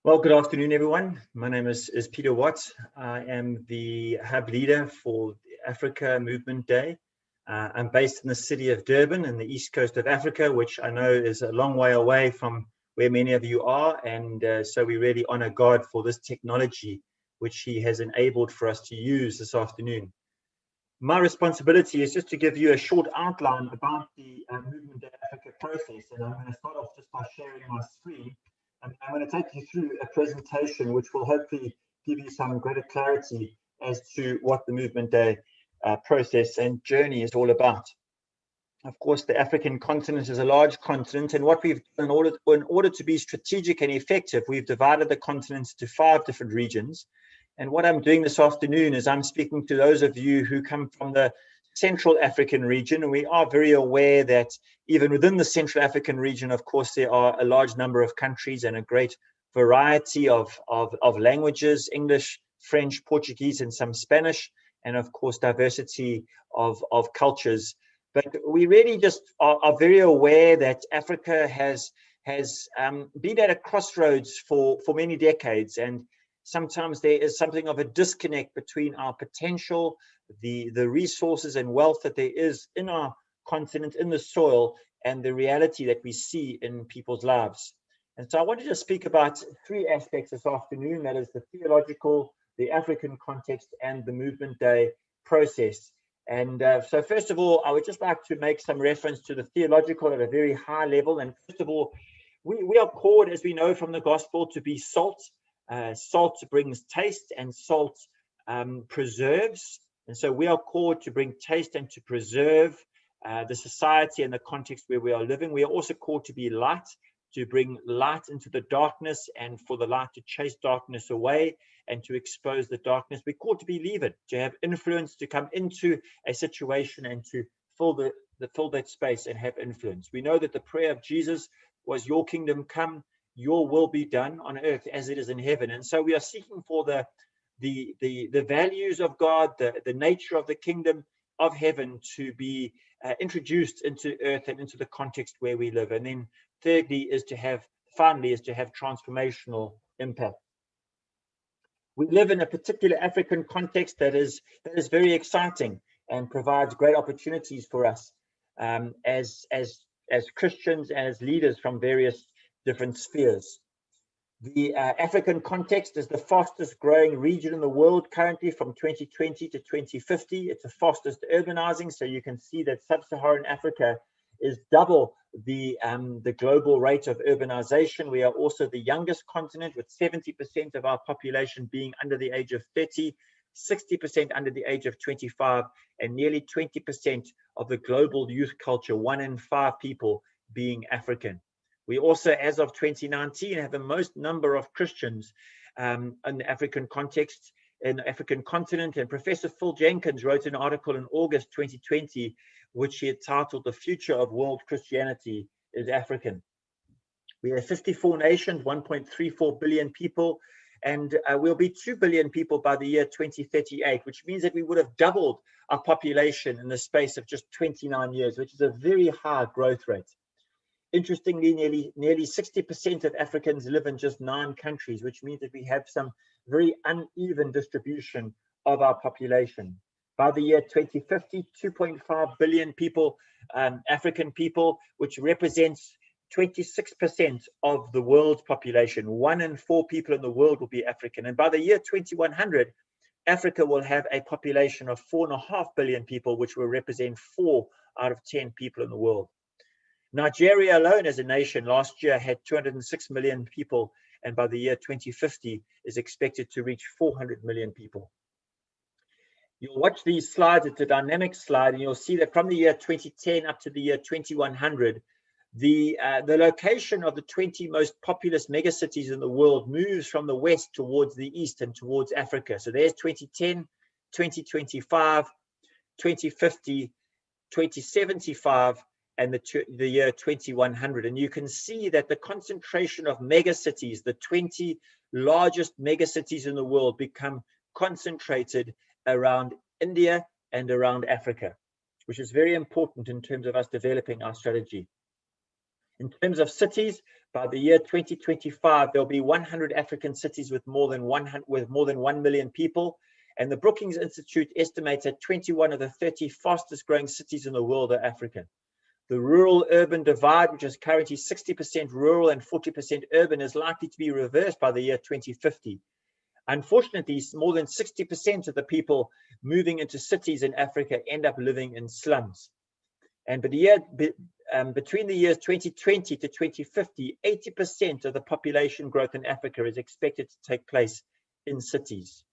Well, good afternoon, everyone. My name is Peter Watts. I am the hub leader for the Africa Movement Day. I'm based in the city of Durban in the east coast of Africa, which I know is a long way away from where many of you are. And so we really honor God for this technology, which he has enabled for us to use this afternoon. My responsibility is just to give you a short outline about the Movement Day Africa process. And I'm going to start off just by sharing my screen. I'm going to take you through a presentation which will hopefully give you some greater clarity as to what the Movement Day process and journey is all about. Of course, the African continent is a large continent, and what we've done in order to be strategic and effective, we've divided the continent into 5 different regions. And what I'm doing this afternoon is I'm speaking to those of you who come from the Central African region, and we are very aware that even within the Central African region, of course, there are a large number of countries and a great variety of languages: English, French, Portuguese, and some Spanish, and of course, diversity of cultures. But we really just are very aware that Africa has been at a crossroads for many decades, and sometimes there is something of a disconnect between our potential, the resources and wealth that there is in our continent, in the soil, and the reality that we see in people's lives. And so I wanted to speak about 3 aspects this afternoon. That is the theological, the African context, and the Movement Day process. And so first of all, I would just like to make some reference to the theological at a very high level. And first of all, we are called, as we know from the gospel, to be salt. Salt brings taste, and salt preserves. And so we are called to bring taste and to preserve the society and the context where we are living. We are also called to be light, to bring light into the darkness, and for the light to chase darkness away and to expose the darkness. We're called to be leaven, to have influence, to come into a situation and to fill that space and have influence. We know that the prayer of Jesus was, "Your kingdom come, your will be done on earth as it is in heaven." And so we are seeking for the values of God, the nature of the kingdom of heaven to be introduced into earth and into the context where we live. And then thirdly is to have transformational impact. We live in a particular African context that is very exciting and provides great opportunities for us as Christians and as leaders from various different spheres. The African context is the fastest growing region in the world currently from 2020 to 2050. It's the fastest urbanizing, so you can see that sub-Saharan Africa is double the global rate of urbanization. We are also the youngest continent, with 70% of our population being under the age of 30, 60% under the age of 25, and nearly 20% of the global youth culture, 1 in 5 people being African. We also, as of 2019, have the most number of Christians in the African context, in the African continent. And Professor Phil Jenkins wrote an article in August 2020, which he titled "The Future of World Christianity is African." We have 54 nations, 1.34 billion people, and we'll be 2 billion people by the year 2038, which means that we would have doubled our population in the space of just 29 years, which is a very high growth rate. Interestingly, nearly 60% of Africans live in just 9 countries, which means that we have some very uneven distribution of our population. By the year 2050, 2.5 billion people, African people, which represents 26% of the world's population. 1 in 4 people in the world will be African. And by the year 2100, Africa will have a population of 4.5 billion people, which will represent 4 out of 10 people in the world. Nigeria alone as a nation last year had 206 million people, and by the year 2050 is expected to reach 400 million people. You'll watch these slides, it's a dynamic slide, and you'll see that from the year 2010 up to the year 2100, the location of the 20 most populous megacities in the world moves from the west towards the east and towards Africa. So there's 2010, 2025, 2050, 2075, and the year 2100. And you can see that the concentration of megacities, the 20 largest megacities in the world, become concentrated around India and around Africa, which is very important in terms of us developing our strategy. In terms of cities, by the year 2025, there'll be 100 African cities with more than 1 million people. And the Brookings Institute estimates that 21 of the 30 fastest growing cities in the world are African. The rural-urban divide, which is currently 60% rural and 40% urban, is likely to be reversed by the year 2050. Unfortunately, more than 60% of the people moving into cities in Africa end up living in slums. And between the years 2020 to 2050, 80% of the population growth in Africa is expected to take place in cities.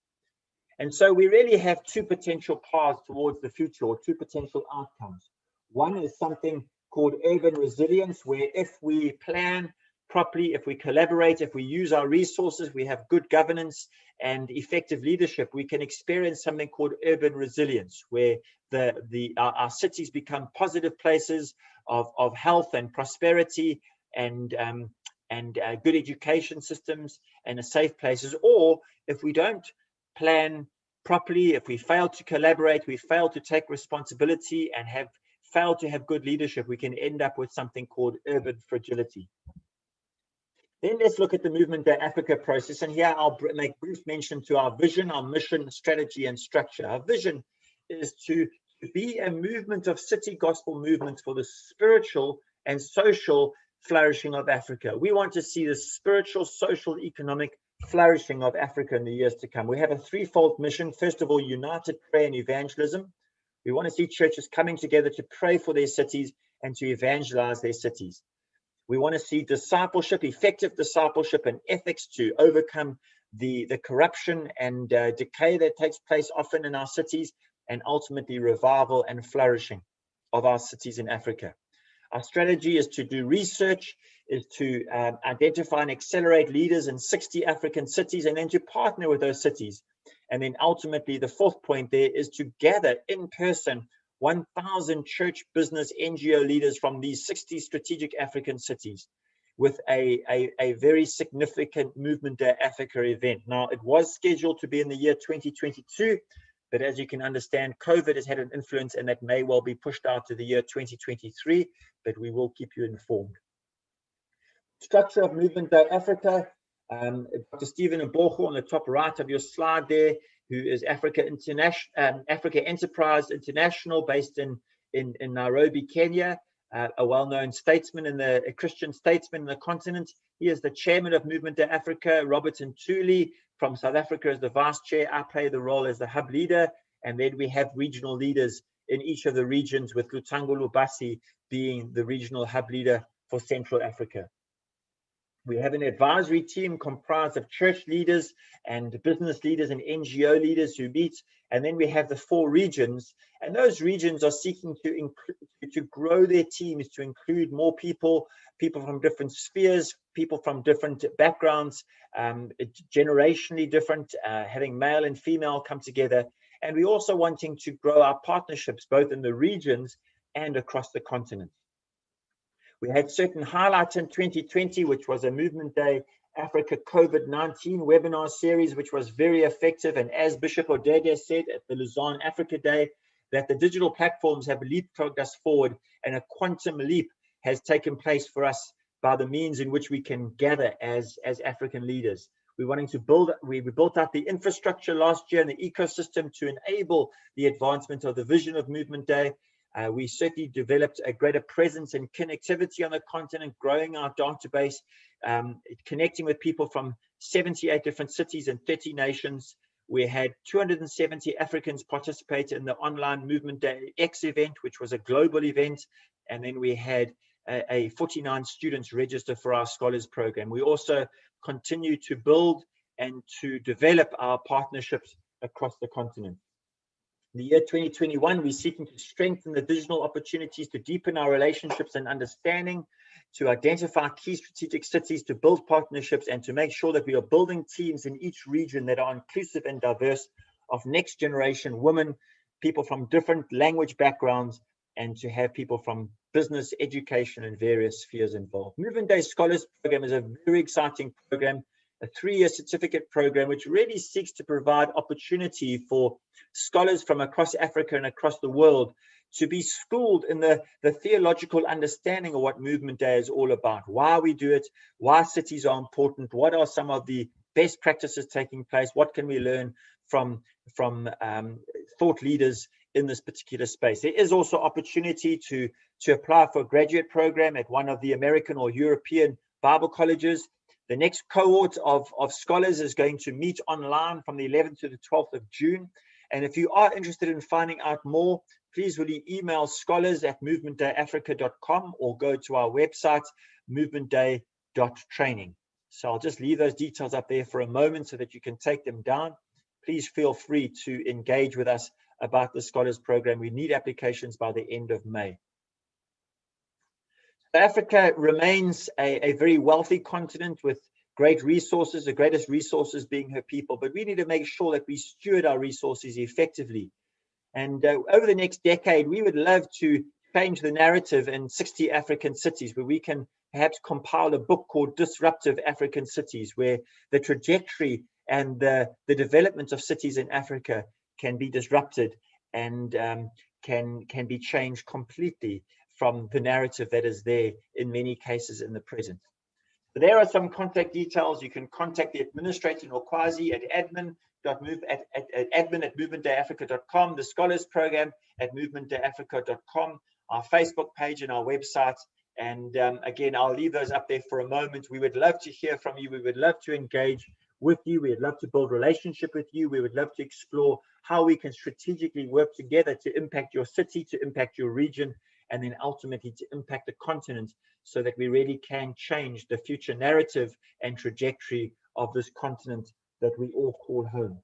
And so we really have two potential paths towards the future, or two potential outcomes. One is something called urban resilience, where if we plan properly, if we collaborate, if we use our resources, we have good governance and effective leadership, we can experience something called urban resilience, where our cities become positive places of health and prosperity and good education systems and safe places. Or if we don't plan properly, if we fail to collaborate, we fail to take responsibility and have failed to have good leadership, we can end up with something called urban fragility. Then let's look at the Movement Day Africa process. And here I'll make brief mention to our vision, our mission, strategy, and structure. Our vision is to be a movement of city gospel movements for the spiritual and social flourishing of Africa. We want to see the spiritual, social, economic flourishing of Africa in the years to come. We have a threefold mission. First of all, united prayer and evangelism. We want to see churches coming together to pray for their cities and to evangelize their cities. We want to see discipleship, effective discipleship and ethics to overcome the corruption and decay that takes place often in our cities, and ultimately revival and flourishing of our cities in Africa. Our strategy is to do research, is to identify and accelerate leaders in 60 African cities, and then to partner with those cities. And then ultimately, the fourth point there is to gather in person 1,000 church, business, NGO leaders from these 60 strategic African cities with a very significant Movement Day Africa event. Now, it was scheduled to be in the year 2022, but as you can understand, COVID has had an influence, and that may well be pushed out to the year 2023, but we will keep you informed. Structure of Movement Day Africa. Dr. Stephen Mbogo on the top right of your slide there, who is Africa Enterprise International, based in Nairobi, Kenya, a well-known statesman a Christian statesman in the continent. He is the chairman of Movement Day Africa. Robert Ntuli from South Africa is the vice chair. I play the role as the hub leader, and then we have regional leaders in each of the regions, with Lutango Lubasi being the regional hub leader for Central Africa. We have an advisory team comprised of church leaders and business leaders and NGO leaders who meet. And then we have the 4 regions, and those regions are seeking to grow their teams to include more people from different spheres, people from different backgrounds, generationally different, having male and female come together. And we're also wanting to grow our partnerships both in the regions and across the continent. We had certain highlights in 2020, which was a Movement Day Africa COVID-19 webinar series, which was very effective. And as Bishop Odede said at the Lausanne Africa Day, that the digital platforms have leapfrogged us forward, and a quantum leap has taken place for us by the means in which we can gather as African leaders. We built out the infrastructure last year and the ecosystem to enable the advancement of the vision of Movement Day. We certainly developed a greater presence and connectivity on the continent, growing our database, connecting with people from 78 different cities and 30 nations. We had 270 Africans participate in the online Movement Day X event, which was a global event. And then we had 49 students register for our scholars program. We also continue to build and to develop our partnerships across the continent. In the year 2021, we're seeking to strengthen the digital opportunities, to deepen our relationships and understanding, to identify key strategic cities, to build partnerships, and to make sure that we are building teams in each region that are inclusive and diverse of next generation women, people from different language backgrounds, and to have people from business, education, and various spheres involved. Movement Day Scholars Program is a very exciting program, a 3-year certificate program, which really seeks to provide opportunity for scholars from across Africa and across the world to be schooled in the theological understanding of what Movement Day is all about, why we do it, why cities are important, what are some of the best practices taking place, what can we learn from thought leaders in this particular space. There is also opportunity to apply for a graduate program at one of the American or European Bible colleges. The next cohort of scholars is going to meet online from the 11th to the 12th of June. And if you are interested in finding out more, please will you email scholars@movementdayafrica.com or go to our website, movementday.training. So I'll just leave those details up there for a moment so that you can take them down. Please feel free to engage with us about the Scholars Program. We need applications by the end of May. Africa remains a very wealthy continent with great resources, the greatest resources being her people, but we need to make sure that we steward our resources effectively. And over the next decade, we would love to change the narrative in 60 African cities, where we can perhaps compile a book called Disruptive African Cities, where the trajectory and the development of cities in Africa can be disrupted and can be changed completely from the narrative that is there in many cases in the present. So there are some contact details. You can contact the administrator Nokwazi at admin@movementdayafrica.com, the Scholars Program at movementdayafrica.com, our Facebook page and our website. And again, I'll leave those up there for a moment. We would love to hear from you. We would love to engage with you. We would love to build relationship with you. We would love to explore how we can strategically work together to impact your city, to impact your region, and then ultimately to impact the continent, so that we really can change the future narrative and trajectory of this continent that we all call home.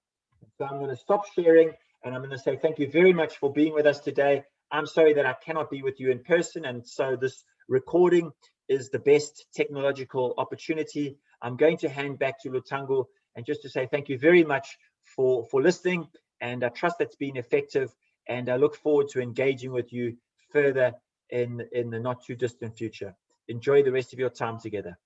So I'm going to stop sharing, and I'm going to say thank you very much for being with us today. I'm sorry that I cannot be with you in person, and so this recording is the best technological opportunity. I'm going to hand back to Lutango, and just to say thank you very much for listening, and I trust that's been effective, and I look forward to engaging with you further in the not too distant future. Enjoy the rest of your time together.